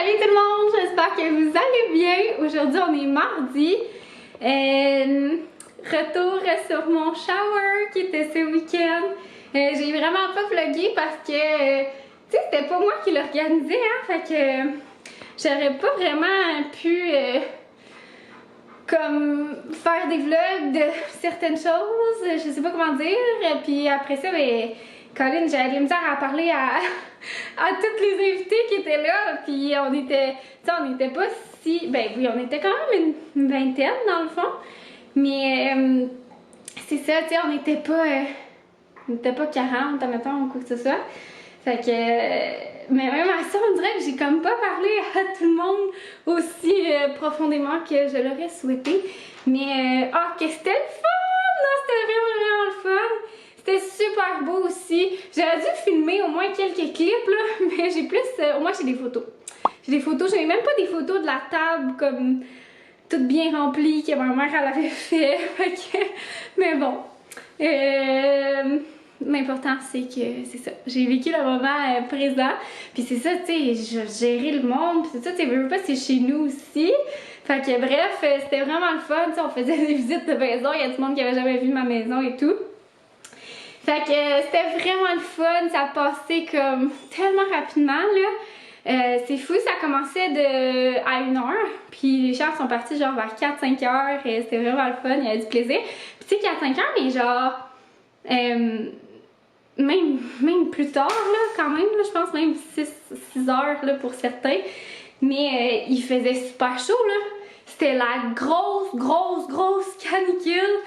Salut tout le monde, j'espère que vous allez bien. Aujourd'hui on est mardi. Retour sur mon shower qui était ce week-end. J'ai vraiment pas vlogué parce que tu sais, c'était pas moi qui l'organisais, hein, fait que j'aurais pas vraiment pu comme faire des vlogs de certaines choses, je sais pas comment dire. Puis après ça, ben, Colin, j'avais de la misère à parler à toutes les invités qui étaient là. Puis on était, tu sais, on n'était pas si, ben oui, on était quand même une vingtaine dans le fond. Mais c'est ça, tu sais, on n'était pas 40, admettons, ou quoi que ce soit. Fait que, mais même à ça, on dirait que j'ai comme pas parlé à tout le monde aussi profondément que je l'aurais souhaité. Mais, que c'était le fun! Non, c'était vraiment le fun! C'était super beau aussi. J'aurais dû filmer au moins quelques clips, là, mais j'ai plus, au moins j'ai des photos. J'ai des photos, j'avais même pas des photos de la table comme toute bien remplie que ma mère elle avait fait. Fait que, mais bon. L'important c'est que c'est ça, j'ai vécu le moment présent, puis c'est ça, tu sais, gérer le monde, puis c'est ça, tu sais, pas, c'est chez nous aussi. Fait que bref, c'était vraiment le fun, tu sais, on faisait des visites de maison, il y a du monde qui avait jamais vu ma maison et tout. Fait que c'était vraiment le fun, ça passait comme tellement rapidement là. C'est fou, ça commençait à 1h, puis les gens sont partis genre vers 4-5 heures, et c'était vraiment le fun, il y avait du plaisir. Puis tu sais, 4-5 heures, mais genre même plus tard là, quand même, là, je pense même 6 heures là, pour certains. Mais il faisait super chaud là. C'était la grosse canicule.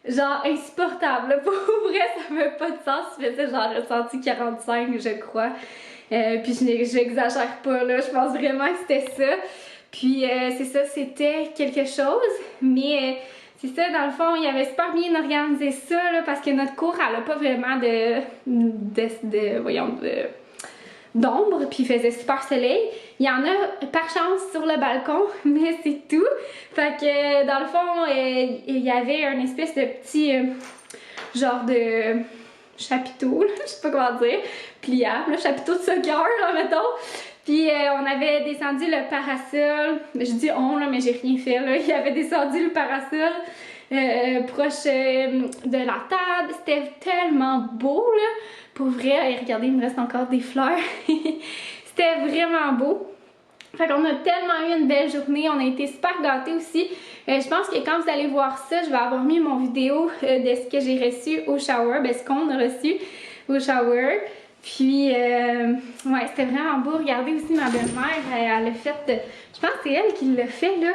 Genre insupportable. Là. Pour vrai, ça n'avait pas de sens. Je faisais genre ressenti 45, je crois. Puis j'exagère pas là. Je pense vraiment que c'était ça. Puis c'est ça, c'était quelque chose. Mais c'est ça, dans le fond, il avait super bien organisé ça là, parce que notre cour, elle a pas vraiment d'ombre, puis il faisait super soleil. Il y en a par chance sur le balcon, mais c'est tout. Fait que dans le fond, il y avait un espèce de petit genre de chapiteau, là, je sais pas comment dire, pliable, le chapiteau de soccer, là, mettons. Puis on avait descendu le parasol, je dis on là, mais j'ai rien fait là. Il avait descendu le parasol proche de la table. C'était tellement beau là. Pour vrai, et regardez, il me reste encore des fleurs. C'était vraiment beau. Fait qu'on a tellement eu une belle journée, on a été super gâtés aussi. Je pense que quand vous allez voir ça, je vais avoir mis mon vidéo de ce que j'ai reçu au shower, ben ce qu'on a reçu au shower. Puis, ouais, c'était vraiment beau. Regardez aussi ma belle-mère, elle a fait, je pense que c'est elle qui l'a fait là,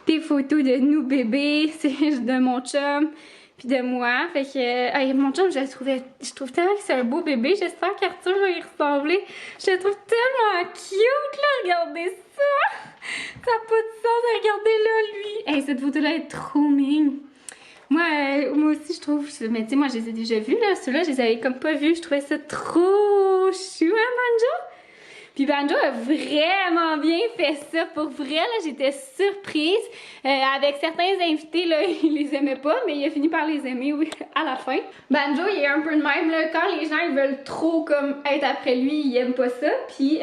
des photos de nous bébés, c'est de mon chum. Puis de moi, fait que mon chum, je trouve tellement que c'est un beau bébé, j'espère qu'Arthur va y ressembler. Je le trouve tellement cute là, regardez ça! Ça n'a pas de sens de regarder là, lui! Hey, cette photo-là est trop mignonne! Moi aussi, je trouve, mais tu sais, moi je les ai déjà vus là, ceux-là, je les avais comme pas vus, je trouvais ça trop chou, hein, Banjo? Puis Banjo a vraiment bien fait ça. Pour vrai, là, j'étais surprise. Avec certains invités, là, il les aimait pas, mais il a fini par les aimer, oui, à la fin. Banjo, il est un peu de même, là. Quand les gens ils veulent trop comme être après lui, il aime pas ça. Puis,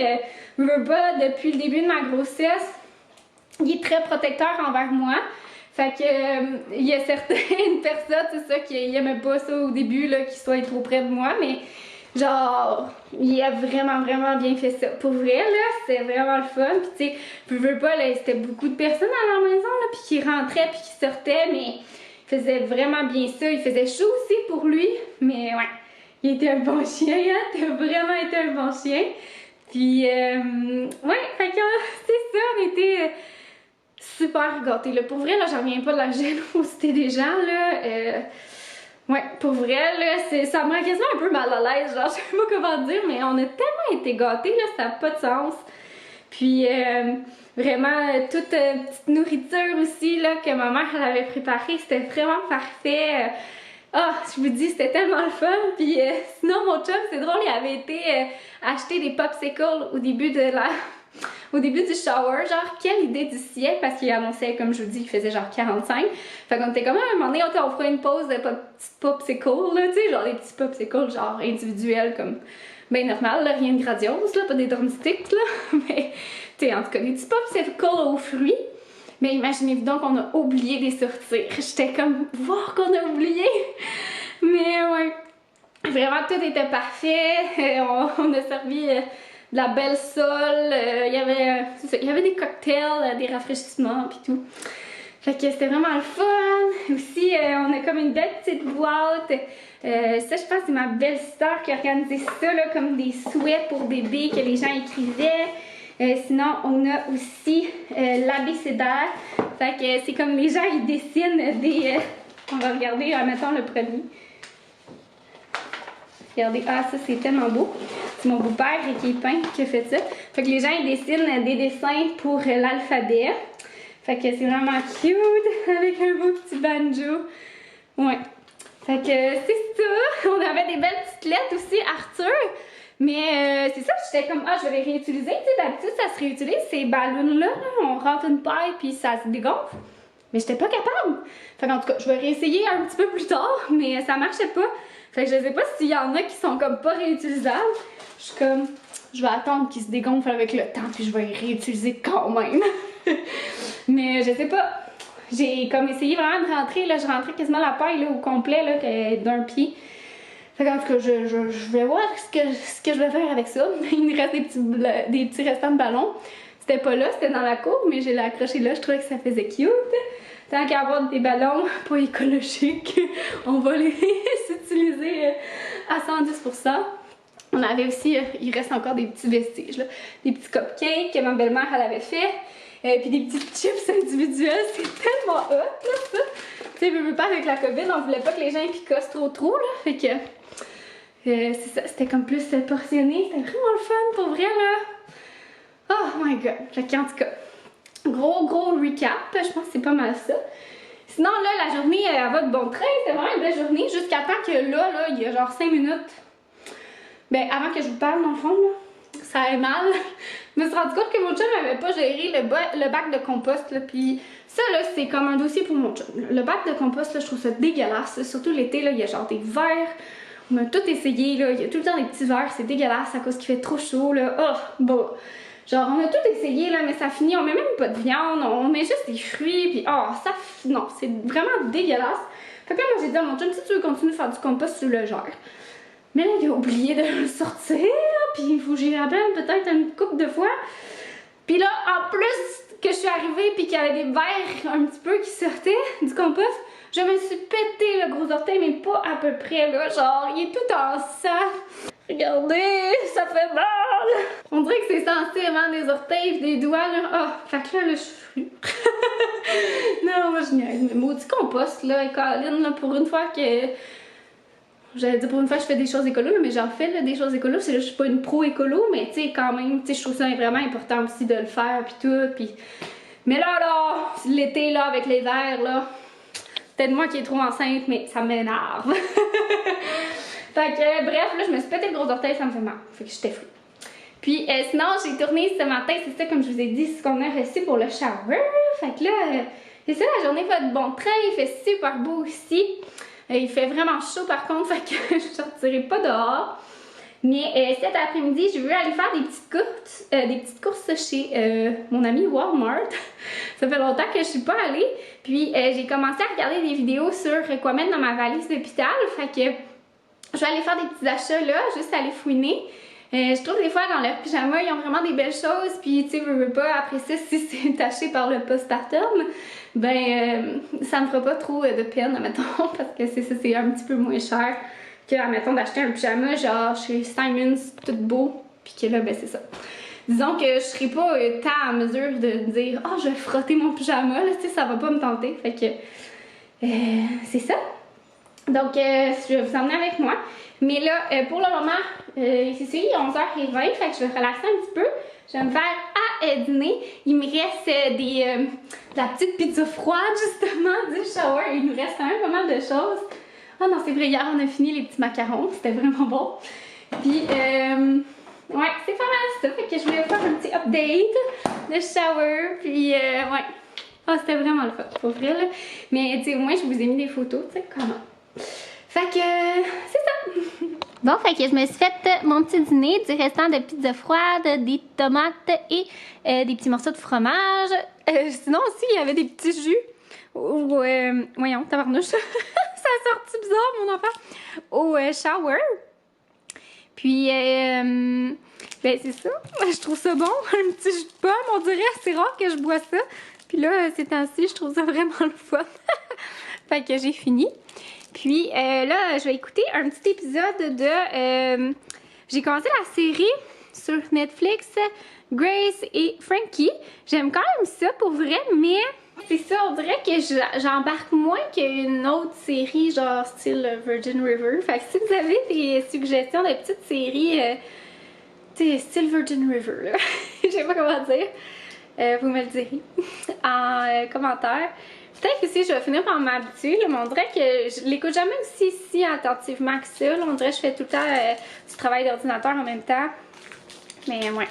veut pas, depuis le début de ma grossesse, il est très protecteur envers moi. Fait que, il y a certaines personnes, c'est ça, qui aimaient pas ça au début, là, qu'ils soient trop près de moi, mais genre, il a vraiment bien fait ça. Pour vrai, là, c'était vraiment le fun. Puis tu sais, je veux pas, là, c'était beaucoup de personnes à la maison, là, puis qui rentraient, puis qui sortaient, mais il faisait vraiment bien ça. Il faisait chaud aussi pour lui, mais ouais, il était un bon chien, hein, il a vraiment été un bon chien. Puis, ouais, fait que c'est ça, on était super gâtés, là. Pour vrai, là, j'en reviens pas de la générosité des gens, là. Ouais, pour vrai, là, ça m'a quasiment un peu mal à l'aise, genre, je sais pas comment dire, mais on a tellement été gâtés, là, ça n'a pas de sens. Puis, vraiment, toute petite nourriture aussi, là, que ma mère, elle avait préparée, c'était vraiment parfait. Je vous dis, c'était tellement le fun. Puis, sinon, mon chum, c'est drôle, il avait été acheter des popsicles au début du shower, genre quelle idée du siècle, parce qu'il annonçait, comme je vous dis, il faisait genre 45. Fait qu'on était comme à un moment donné, on fera une pause de petites popsicles, là, tu sais, genre des petits popsicles genre individuels, comme ben normal, là, rien de grandiose, là, pas des drumsticks, là. Mais, tu sais, en tout cas, des petits popsicles aux fruits. Mais imaginez-vous donc qu'on a oublié de les sortir. J'étais comme, voir qu'on a oublié. Mais ouais, vraiment tout était parfait. On a servi de la belle sole. Il y avait des cocktails, des rafraîchissements puis tout. Fait que c'était vraiment le fun. Aussi, on a comme une belle petite boîte. Ça, je pense que c'est ma belle-sœur qui a organisé ça, là, comme des souhaits pour bébé que les gens écrivaient. Sinon, on a aussi l'abécédaire. Fait que c'est comme les gens, ils dessinent des... on va regarder, mettons le premier. Regardez, ah ça c'est tellement beau. C'est mon beau-père qui est peintre qui a fait ça. Fait que les gens, ils dessinent des dessins pour l'alphabet. Fait que c'est vraiment cute, avec un beau petit banjo. Ouais. Fait que c'est ça. On avait des belles petites lettres aussi, Arthur. Mais c'est ça, j'étais comme, ah, je vais les réutiliser. Tu sais, d'habitude, ça se réutilise, ces ballons-là. On rentre une paille, puis ça se dégonfle. Mais j'étais pas capable. Fait qu'en tout cas, je vais réessayer un petit peu plus tard, mais ça marchait pas. Fait que je sais pas s'il y en a qui sont comme pas réutilisables. Je suis comme, je vais attendre qu'ils se dégonflent avec le temps, puis je vais les réutiliser quand même. Mais je sais pas. J'ai comme essayé vraiment de rentrer, là, je rentrais quasiment la paille là, au complet là, d'un pied. Fait qu'en tout cas, je vais voir ce que je vais faire avec ça. Il me reste des petits restants de ballons. C'était pas là, c'était dans la cour, mais je l'ai accroché là, je trouvais que ça faisait cute. Tant qu'à avoir des ballons pas écologiques, on va les utiliser à 110%. On avait aussi, il reste encore des petits vestiges, là. Des petits cupcakes que ma belle-mère elle avait fait. Puis des petits chips individuels, c'est tellement hot là ça! Tu sais, veux pas avec la COVID, on voulait pas que les gens picossent trop là, fait que c'est ça, c'était comme plus portionné, c'était vraiment le fun pour vrai là! Oh my god! Fait qu'en tout cas, gros recap, je pense que c'est pas mal ça. Sinon là, la journée elle va de bon train, c'était vraiment une belle journée, jusqu'à temps que là, il y a genre 5 minutes, ben avant que je vous parle dans le fond là, ça allait mal. Je me suis rendu compte que mon chum n'avait pas géré le bac de compost. Là, puis ça, là, c'est comme un dossier pour mon chum. Le bac de compost, là, je trouve ça dégueulasse. Surtout l'été, là, il y a genre des verres. On a tout essayé, là. Il y a tout le temps des petits verres. C'est dégueulasse à cause qu'il fait trop chaud, là. Oh, bon. Genre, on a tout essayé, là, mais ça finit. On met même pas de viande. On met juste des fruits. Puis, oh, ça... Non, c'est vraiment dégueulasse. Fait que là, moi, j'ai dit à mon chum, si tu veux continuer de faire du compost, tu le gères. Mais là, il a oublié de le sortir, puis il faut que j'y rappelle peut-être une couple de fois. Puis là, en plus que je suis arrivée puis qu'il y avait des verres un petit peu qui sortaient du compost, je me suis pété le gros orteil, mais pas à peu près, là. Genre, il est tout en sang. Regardez, ça fait mal! On dirait que c'est sensible, hein, des orteils des doigts, là. Ah, fait que là, je suis... Non, moi, je niaise. Mais maudit compost, là, et Caroline, là, pour une fois que... J'allais dire pour une fois je fais des choses écolo, mais j'en fais là, des choses écolo, c'est là je suis pas une pro écolo, mais tu sais quand même, tu sais je trouve ça vraiment important aussi de le faire puis tout, puis... Mais là, l'été là avec les airs là, peut-être moi qui est trop enceinte, mais ça m'énerve. Fait que bref, là je me suis pété le gros orteil, ça me fait mal, fait que j'étais fou. Puis sinon j'ai tourné ce matin, c'est ça comme je vous ai dit, ce qu'on a reçu pour le shower, fait que là, c'est ça la journée va de bon train, il fait super beau aussi. Il fait vraiment chaud par contre, fait que je ne sortirai pas dehors. Mais cet après-midi, je veux aller faire des petites courses chez mon ami Walmart. Ça fait longtemps que je suis pas allée. Puis j'ai commencé à regarder des vidéos sur quoi mettre dans ma valise d'hôpital. Fait que je vais aller faire des petits achats là, juste aller fouiner. Je trouve des fois dans leur pyjama, ils ont vraiment des belles choses. Puis tu sais, veux pas, après ça, si c'est taché par le postpartum, ben ça me fera pas trop de peine, admettons, parce que c'est un petit peu moins cher que, admettons, d'acheter un pyjama genre chez Simons, tout beau, puis que là, ben c'est ça. Disons que je serai pas tant à mesure de dire « Ah, oh, je vais frotter mon pyjama », là, tu sais, ça va pas me tenter, fait que c'est ça. Donc, je vais vous emmener avec moi. Mais là, pour le moment, c'est 11h20, fait que je vais relaxer un petit peu. Je vais me faire à dîner. Il me reste de la petite pizza froide, justement, du shower. Il nous reste quand même pas mal de choses. Ah non, c'est vrai, hier, on a fini les petits macarons. C'était vraiment bon. Puis, ouais, c'est pas mal ça. Fait que je voulais faire un petit update de shower. Puis, ouais. Ah, c'était vraiment le fun, pour vrai, là. Mais, tu sais, au moins, je vous ai mis des photos, tu sais, comment. Fait que, c'est ça! Bon, fait que je me suis fait mon petit dîner, du restant de pizza froide, des tomates et des petits morceaux de fromage. Sinon aussi, il y avait des petits jus. Voyons, tabarnouche. Ça a sorti bizarre, mon enfant. Au shower. Puis, ben c'est ça. Je trouve ça bon. Un petit jus de pomme, on dirait. C'est rare que je bois ça. Puis là, ces temps-ci, je trouve ça vraiment le fun. Fait que j'ai fini. Puis là, je vais écouter un petit épisode de... j'ai commencé la série sur Netflix, Grace et Frankie. J'aime quand même ça pour vrai, mais c'est ça, on dirait que j'embarque moins qu'une autre série, genre style Virgin River. Fait que si vous avez des suggestions de petites séries, style Virgin River, là, je sais pas comment dire, vous me le direz en commentaire. Peut-être que si je vais finir par m'habituer, mais on dirait que je l'écoute jamais aussi si attentivement que ça. Là, on dirait que je fais tout le temps du travail d'ordinateur en même temps. Mais ouais.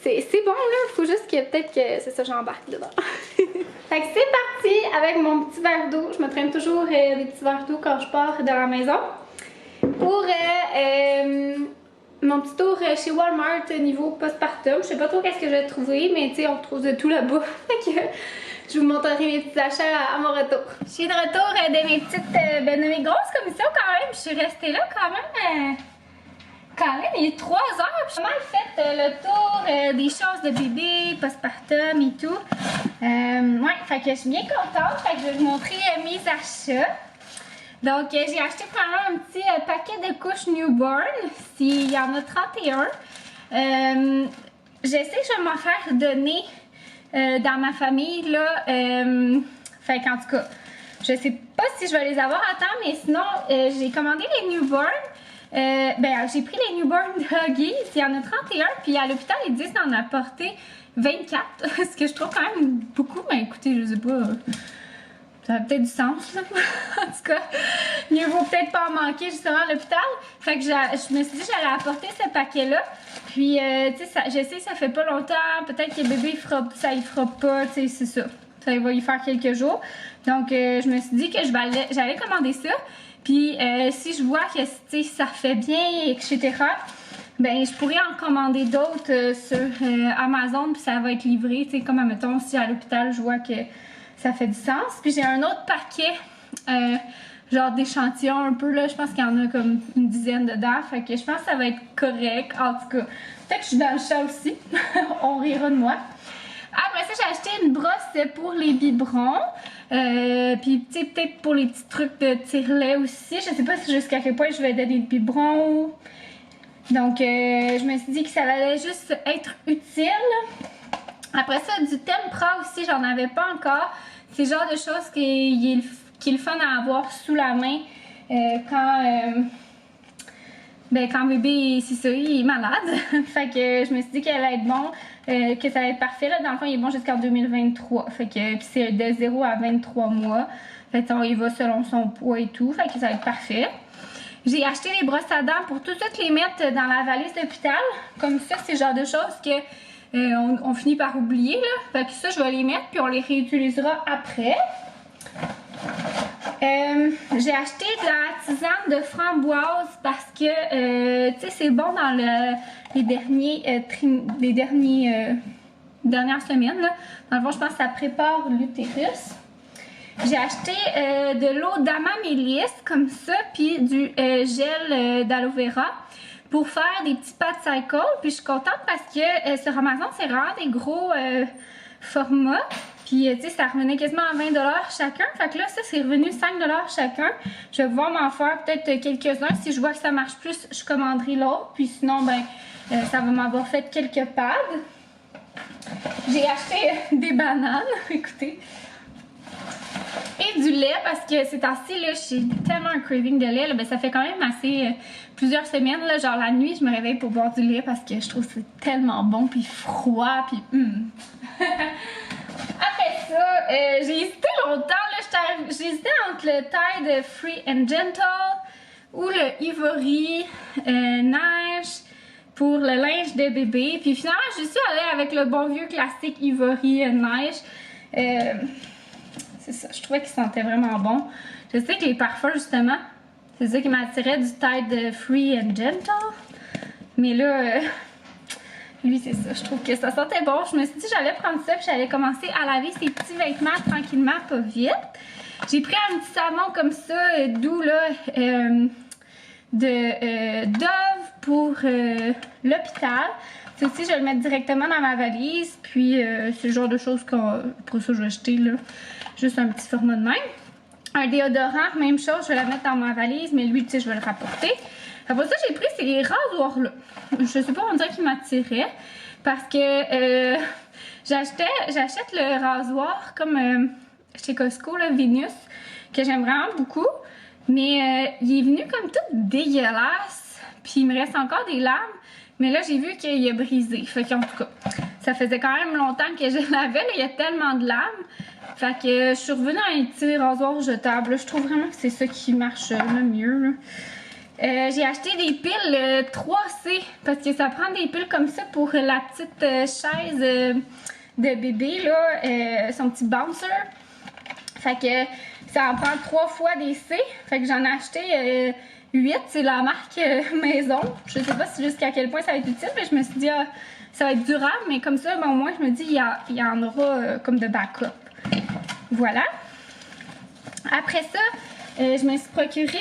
C'est bon là, faut juste que peut-être que c'est ça, j'embarque dedans. Fait que c'est parti avec mon petit verre d'eau. Je me traîne toujours des petits verres d'eau quand je pars de la maison. Pour mon petit tour chez Walmart niveau postpartum. Je sais pas trop qu'est-ce que je vais trouver, mais tu sais, on trouve de tout là-bas. Fait que je vous montrerai mes petits achats à mon retour. Je suis de retour de mes petites, de mes grosses commissions quand même. Je suis restée là quand même, il est 3 heures. J'ai mal fait le tour des choses de bébé, postpartum et tout. Ouais, fait que je suis bien contente. Fait que je vais vous montrer mes achats. Donc, j'ai acheté pendant un petit paquet de couches newborn. S'il y en a 31. Je sais que je vais m'en faire donner dans ma famille, là. Fait qu'en tout cas, je sais pas si je vais les avoir à temps, mais sinon, j'ai commandé les newborn. J'ai pris les newborn de Huggies. Il y en a 31, puis à l'hôpital, ils disent d'en apporter 24. Ce que je trouve quand même beaucoup, mais écoutez, je sais pas. Ça a peut-être du sens, là. En tout cas, mieux vaut peut-être pas en manquer justement à l'hôpital. Fait que je me suis dit que j'allais apporter ce paquet-là. Puis, tu sais, je sais que ça fait pas longtemps. Peut-être que le bébé, il fera pas, tu sais, c'est ça. Ça va y faire quelques jours. Donc, je me suis dit que j'allais commander ça. Puis, si je vois que, tu sais, ça fait bien, etc., ben je pourrais en commander d'autres sur Amazon, puis ça va être livré. Tu sais, comme, admettons, si à l'hôpital, je vois que ça fait du sens. Puis j'ai un autre paquet, genre d'échantillons un peu, là. Je pense qu'il y en a comme une dizaine dedans. Fait que je pense que ça va être correct. En tout cas, peut-être que je suis dans le chat aussi. On rira de moi. Après ça, j'ai acheté une brosse pour les biberons. Puis, tu sais, peut-être pour les petits trucs de tire-lait aussi. Je sais pas si jusqu'à quel point je vais donner de biberons. Donc, je me suis dit que ça allait juste être utile. Après ça, du Tempra aussi, j'en avais pas encore. C'est le genre de choses qui est le fun à avoir sous la main quand bébé, c'est ça, il est malade. Fait que je me suis dit qu'elle allait être bon, que ça allait être parfait. Là, dans le fond, il est bon jusqu'en 2023. Fait que c'est de 0 à 23 mois. Fait que il va selon son poids et tout. Fait que ça va être parfait. J'ai acheté les brosses à dents pour tout de suite les mettre dans la valise d'hôpital. Comme ça, c'est le genre de choses que on finit par oublier, là. Fait que ça, je vais les mettre puis on les réutilisera après. J'ai acheté de la tisane de framboise parce que, tu sais, c'est bon dans les dernières semaines, là. Dans le fond, je pense que ça prépare l'utérus. J'ai acheté de l'eau d'amamélis comme ça, puis du gel d'aloe vera pour faire des petits pad cycle. Puis je suis contente parce que sur Amazon, c'est vraiment des gros formats. Puis tu sais, ça revenait quasiment à 20$ chacun. Fait que là, ça, c'est revenu 5$ chacun. Je vais pouvoir m'en faire peut-être quelques-uns. Si je vois que ça marche plus, je commanderai l'autre. Puis sinon, ben, ça va m'avoir fait quelques pads. J'ai acheté des bananes, écoutez. Et du lait parce que ces temps-ci, là, j'ai tellement un craving de lait. Là, ben, ça fait quand même assez plusieurs semaines. Là, genre la nuit, je me réveille pour boire du lait parce que je trouve que c'est tellement bon, puis froid, puis Après ça, j'ai hésité longtemps. J'ai hésité entre le Tide Free and Gentle ou le Ivory Neige pour le linge de bébé. Puis finalement, je suis allée avec le bon vieux classique Ivory Neige. C'est ça, je trouvais qu'il sentait vraiment bon. Je sais que les parfums, justement, C'est ça qui m'attirait du Tide Free and Gentle. Mais là, lui, c'est ça. Je trouve que ça sentait bon. Je me suis dit que j'allais prendre ça puis j'allais commencer à laver ses petits vêtements tranquillement, pas vite. J'ai pris un petit savon comme ça, doux, là, de Dove pour l'hôpital. Ça aussi, je vais le mettre directement dans ma valise. Puis, c'est le genre de choses pour ça, je vais acheter, là, juste un petit format de même. Un déodorant, même chose, je vais la mettre dans ma valise, mais lui, tu sais, je vais le rapporter. Après ça, j'ai pris ces rasoirs-là. Je sais pas, on dirait qu'ils m'attiraient. Parce que j'achète le rasoir comme chez Costco, là, Venus, que j'aime vraiment beaucoup. Mais il est venu comme tout dégueulasse. Puis il me reste encore des lames. Mais là, j'ai vu qu'il a brisé. Fait qu'en tout cas, ça faisait quand même longtemps que je l'avais. Là, il y a tellement de lames. Fait que je suis revenue à un petit rasoir jetable. Je trouve vraiment que c'est ça qui marche le mieux, là. J'ai acheté des piles 3C parce que ça prend des piles comme ça pour la petite chaise de bébé, là, son petit bouncer. Fait que ça en prend 3 fois des C. Fait que j'en ai acheté 8, c'est la marque Maison. Je sais pas jusqu'à quel point ça va être utile, mais je me suis dit ça va être durable, mais comme ça, ben, au moins je me dis il y en aura comme de backup. Voilà. Après ça, je me suis procuré...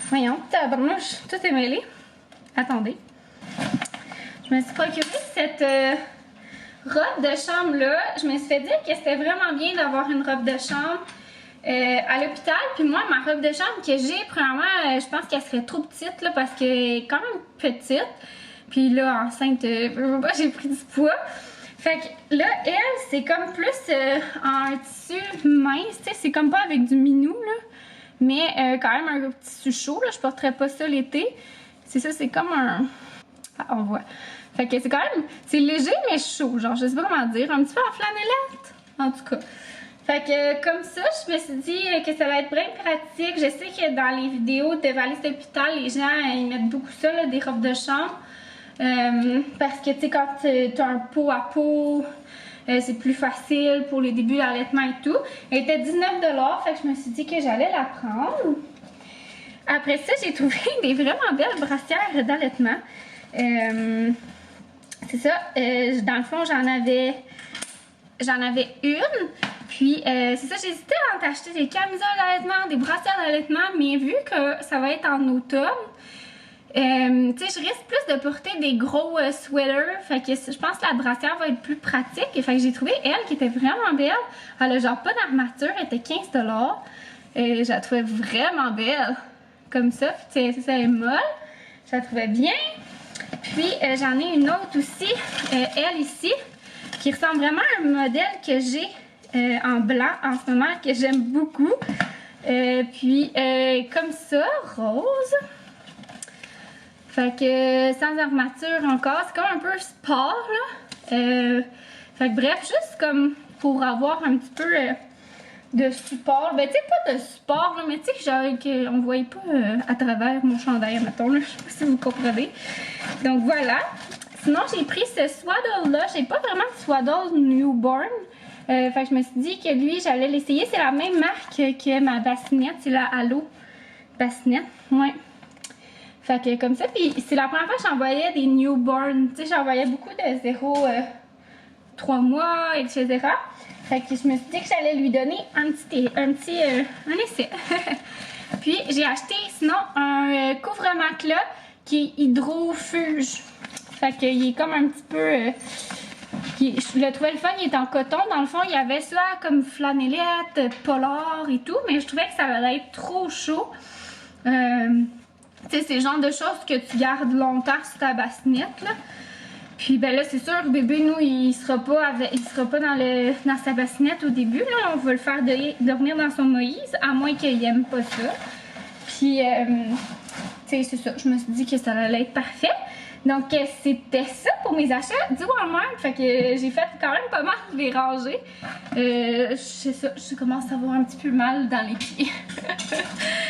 Voyons, tabarnouche, tout est mêlé. Attendez. Je me suis procuré cette robe de chambre-là. Je me suis fait dire que c'était vraiment bien d'avoir une robe de chambre à l'hôpital. Puis moi, ma robe de chambre que j'ai, premièrement, je pense qu'elle serait trop petite là, parce qu'elle est quand même petite. Puis là, enceinte, j'ai pris du poids. Fait que là, elle, c'est comme plus en tissu mince. Tu sais, c'est comme pas avec du minou, là. Mais quand même un petit chaud, là, je porterais pas ça l'été. C'est ça, c'est comme un... Ah, on voit. Fait que c'est quand même... C'est léger, mais chaud, genre, je sais pas comment dire. Un petit peu en flanellette, en tout cas. Fait que comme ça, je me suis dit que ça va être bien pratique. Je sais que dans les vidéos de valise d'hôpital, les gens, ils mettent beaucoup ça, là, des robes de chambre. Parce que, tu sais, quand tu as un pot à peau... c'est plus facile pour les débuts d'allaitement et tout. Elle était 19 $, fait que je me suis dit que j'allais la prendre. Après ça, j'ai trouvé des vraiment belles brassières d'allaitement. C'est ça, dans le fond, j'en avais une. Puis, c'est ça, j'hésitais à acheter des camisoles d'allaitement, des brassières d'allaitement, mais vu que ça va être en automne, tu sais, je risque plus de porter des gros sweaters, fait que je pense que la brassière va être plus pratique. Et fait que j'ai trouvé elle qui était vraiment belle. Elle a genre pas d'armature, elle était 15 $. Je la trouvais vraiment belle. Comme ça, tu sais, ça est molle. Je la trouvais bien. Puis j'en ai une autre aussi, elle ici, qui ressemble vraiment à un modèle que j'ai en blanc en ce moment, que j'aime beaucoup. Puis comme ça, rose. Fait que sans armature encore, c'est comme un peu sport là. Fait que bref, juste comme pour avoir un petit peu de support. Ben tu sais, pas de support là, mais tu sais genre qu'on voyait pas à travers mon chandail, mettons là. Je sais pas si vous comprenez. Donc voilà. Sinon j'ai pris ce swaddle là. J'ai pas vraiment de swaddle newborn. Fait que je me suis dit que lui, j'allais l'essayer. C'est la même marque que ma bassinette. C'est la Allo bassinette. Ouais. Fait que comme ça, puis c'est la première fois que j'envoyais des newborns. Tu sais, j'envoyais beaucoup de 0-3 mois, etc. Fait que je me suis dit que j'allais lui donner un essai. Puis j'ai acheté sinon un couvre-matelas qui est hydrofuge. Fait qu'il est comme un petit peu... je le trouvais le fun, il est en coton. Dans le fond, il y avait ça comme flanellette, polar et tout. Mais je trouvais que ça allait être trop chaud. Tu sais, c'est le genre de choses que tu gardes longtemps sur ta bassinette, là. Puis, ben là, c'est sûr, le bébé, nous, il sera pas dans sa bassinette au début, là. On va le faire dormir dans son Moïse, à moins qu'il aime pas ça. Puis, tu sais, c'est ça. Je me suis dit que ça allait être parfait. Donc, c'était ça pour mes achats du Walmart. Fait que j'ai fait quand même pas mal de les ranger. C'est ça, je commence à avoir un petit peu mal dans les pieds.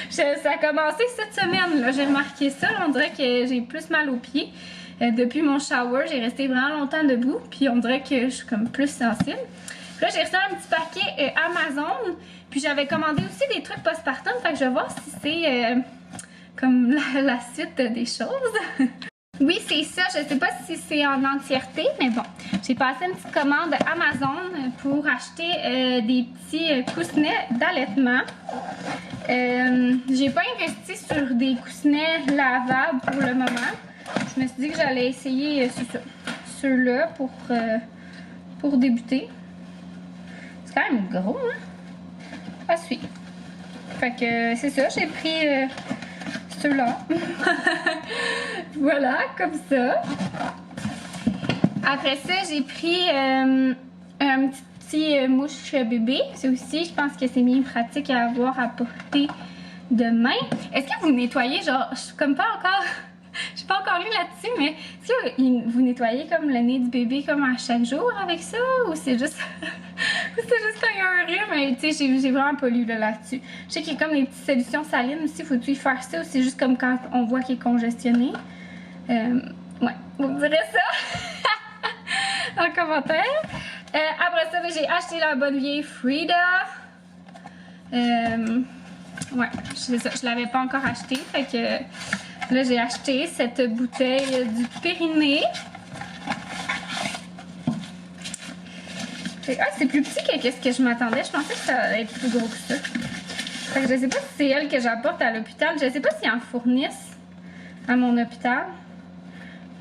Ça a commencé cette semaine, là. J'ai remarqué ça. On dirait que j'ai plus mal aux pieds. Depuis mon shower, j'ai resté vraiment longtemps debout. Puis on dirait que je suis comme plus sensible. Puis là, j'ai reçu un petit paquet Amazon. Puis j'avais commandé aussi des trucs postpartum. Fait que je vais voir si c'est comme la suite des choses. Oui, c'est ça. Je sais pas si c'est en entièreté, mais bon. J'ai passé une petite commande Amazon pour acheter des petits coussinets d'allaitement. J'ai pas investi sur des coussinets lavables pour le moment. Je me suis dit que j'allais essayer ceux-là pour débuter. C'est quand même gros, hein? À suivre. Fait que c'est ça, j'ai pris ceux-là. Voilà, comme ça. Après ça, j'ai pris un petit mouche bébé. C'est aussi, je pense que c'est bien pratique à avoir à portée de main. Est-ce que vous nettoyez, genre, je suis comme pas encore... Je suis pas encore lu là-dessus, mais est-ce que vous nettoyez comme le nez du bébé comme à chaque jour avec ça? Ou c'est juste... ou c'est juste quand il y a un rhume? Mais tu sais, j'ai vraiment pas lu là-dessus. Je sais qu'il y a comme des petites solutions salines aussi. Faut-tu y faire ça? Ou c'est juste comme quand on voit qu'il est congestionné? Ouais, vous me direz ça en commentaire. Après ça, j'ai acheté la bonne vieille Frida. Ouais, je l'avais pas encore acheté. Fait que... Là, j'ai acheté cette bouteille du Périnée. Ah, c'est plus petit que ce que je m'attendais. Je pensais que ça allait être plus gros que ça. Fait que je sais pas si c'est elle que j'apporte à l'hôpital. Je sais pas s'ils en fournissent à mon hôpital.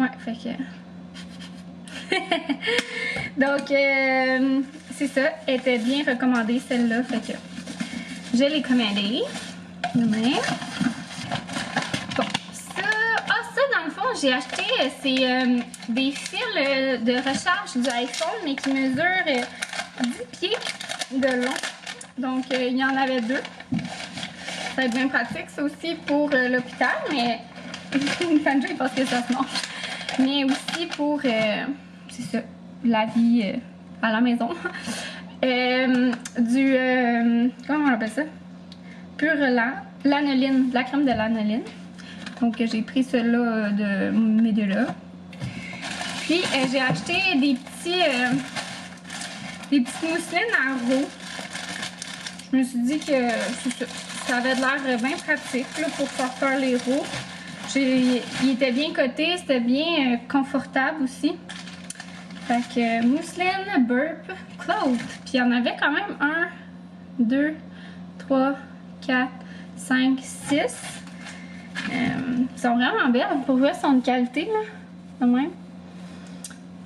Ouais, fait que... Donc, c'est ça. Elle était bien recommandée, celle-là. Fait que je l'ai commandée. Demain. J'ai acheté des fils de recharge du iPhone, mais qui mesurent 10 pieds de long. Donc, il y en avait 2. Ça va être bien pratique, ça aussi pour l'hôpital, mais Fanjo, il pense que ça se mange. Mais aussi pour, c'est ça, la vie à la maison. Comment on appelle ça? L'anoline, de la crème de l'anoline. Donc, j'ai pris celle-là de mes deux-là. Puis, j'ai acheté des petites mousselines à roux. Je me suis dit que ça avait l'air bien pratique là, pour faire les roux. Il était bien coté, c'était bien confortable aussi. Fait que mousseline, burp, cloth. Puis, il y en avait quand même 1, 2, 3, 4, 5, 6. Ils sont vraiment belles. Pour vrai, elles sont de qualité, là. Quand même.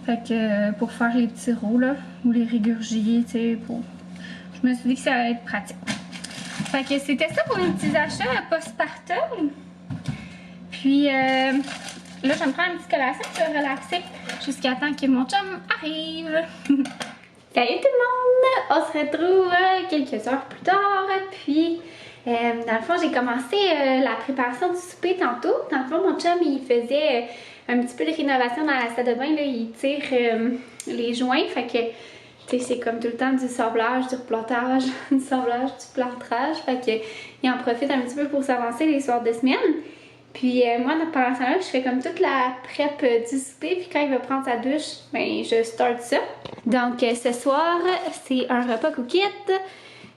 Fait que pour faire les petits roux, là, ou les régurgier, tu sais, je me suis dit que ça allait être pratique. Fait que c'était ça pour mes petits achats postpartum. Puis là, je vais me prendre une petite collation pour relaxer jusqu'à temps que mon chum arrive. Salut tout le monde! On se retrouve quelques heures plus tard, puis... dans le fond, j'ai commencé la préparation du souper tantôt. Dans le fond, mon chum, il faisait un petit peu de rénovation dans la salle de bain. Là, il tire les joints. Fait que, tu sais, c'est comme tout le temps du sablage, du replantage, du sablage, du plâtrage. Fait que, il en profite un petit peu pour s'avancer les soirs de semaine. Puis moi, pendant ce temps-là, je fais comme toute la prep du souper. Puis quand il va prendre sa douche, ben, je start ça. Donc, ce soir, c'est un repas cookette.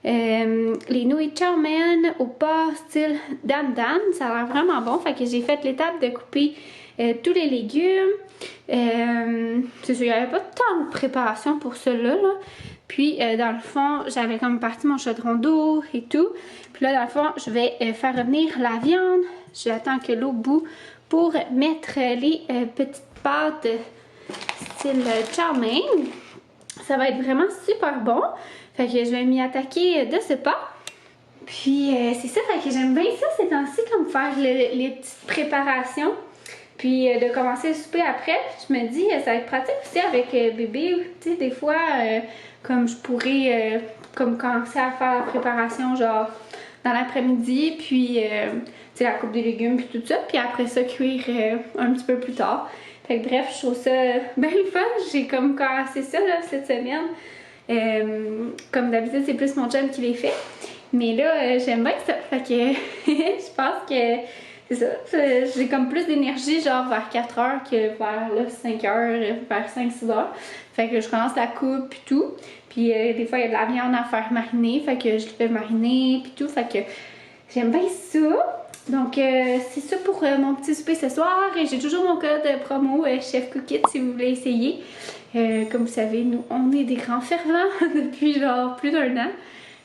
Les nouilles chow mein au porc style dan dan, ça a l'air vraiment bon. Fait que j'ai fait l'étape de couper tous les légumes. C'est sûr, il n'y avait pas tant de préparation pour cela là. Puis dans le fond, j'avais comme parti mon chaudron d'eau et tout. Puis là, dans le fond, je vais faire revenir la viande. J'attends que l'eau bout pour mettre les petites pâtes style chow mein. Ça va être vraiment super bon. Fait que je vais m'y attaquer de ce pas. Puis c'est ça, fait que j'aime bien ça ces temps-ci, comme faire les petites préparations. Puis de commencer le souper après. Je me dis, ça va être pratique aussi avec bébé. Tu sais, des fois, comme je pourrais comme commencer à faire la préparation genre dans l'après-midi. Puis, tu sais, la coupe de légumes puis tout ça. Puis après ça, cuire un petit peu plus tard. Fait que bref, je trouve ça bien le fun. J'ai comme commencé ça là, cette semaine. Comme d'habitude, c'est plus mon chum qui les fait. Mais là, j'aime bien ça. Fait que je pense que c'est ça. J'ai comme plus d'énergie genre vers 4 heures que vers là, 5 heures, vers 5-6 heures. Fait que je commence la coupe puis tout. Puis des fois il y a de la viande à faire mariner, fait que je le fais mariner puis tout. Fait que j'aime bien ça. Donc c'est ça pour mon petit souper ce soir. Et j'ai toujours mon code promo Chef Cookit si vous voulez essayer. Comme vous savez, nous on est des grands fervents depuis genre plus d'1 an.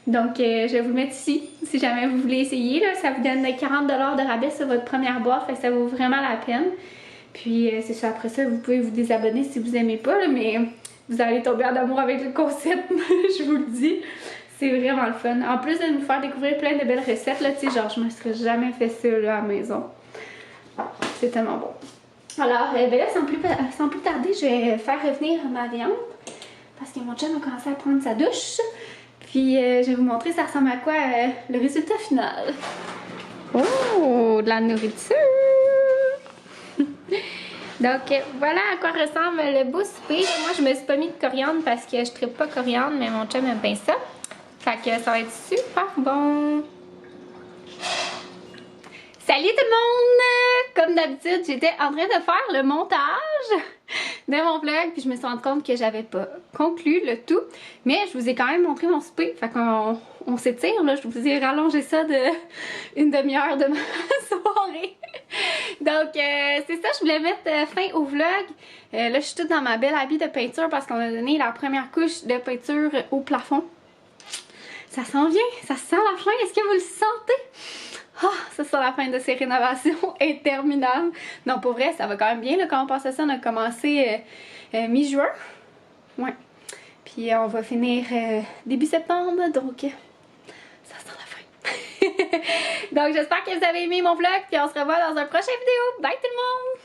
Donc, je vais vous le mettre ici, si jamais vous voulez essayer. Là, ça vous donne 40$ de rabais sur votre première boîte, fait que ça vaut vraiment la peine. Puis, c'est ça, après ça, vous pouvez vous désabonner si vous aimez pas, là, mais vous allez tomber en amour avec le concept, je vous le dis. C'est vraiment le fun. En plus de nous faire découvrir plein de belles recettes, là, tu sais, genre, je me serais jamais fait ça là, à la maison. C'est tellement bon. Alors, ben là, sans plus tarder, je vais faire revenir ma viande, parce que mon chum a commencé à prendre sa douche. Puis je vais vous montrer ça ressemble à quoi le résultat final. Oh, de la nourriture! Donc voilà à quoi ressemble le beau souper. Moi je me suis pas mis de coriandre parce que je tripe pas coriandre, mais mon chum aime bien ça. Fait que ça va être super bon. Salut tout le monde! Comme d'habitude, j'étais en train de faire le montage de mon vlog, puis je me suis rendu compte que j'avais pas conclu le tout, mais je vous ai quand même montré mon souper, fait qu'on s'étire, là, je vous ai rallongé ça de une demi-heure de ma soirée. Donc c'est ça, je voulais mettre fin au vlog. Là, je suis toute dans ma belle habit de peinture parce qu'on a donné la première couche de peinture au plafond. Ça s'en vient, ça sent la fin, est-ce que vous le sentez? Ah, ça sent la fin de ces rénovations interminables. Non, pour vrai, ça va quand même bien là, quand on pense à ça. On a commencé mi-juin. Ouais. Puis on va finir début septembre, donc ça sent la fin. Donc j'espère que vous avez aimé mon vlog, puis on se revoit dans un prochain vidéo. Bye tout le monde!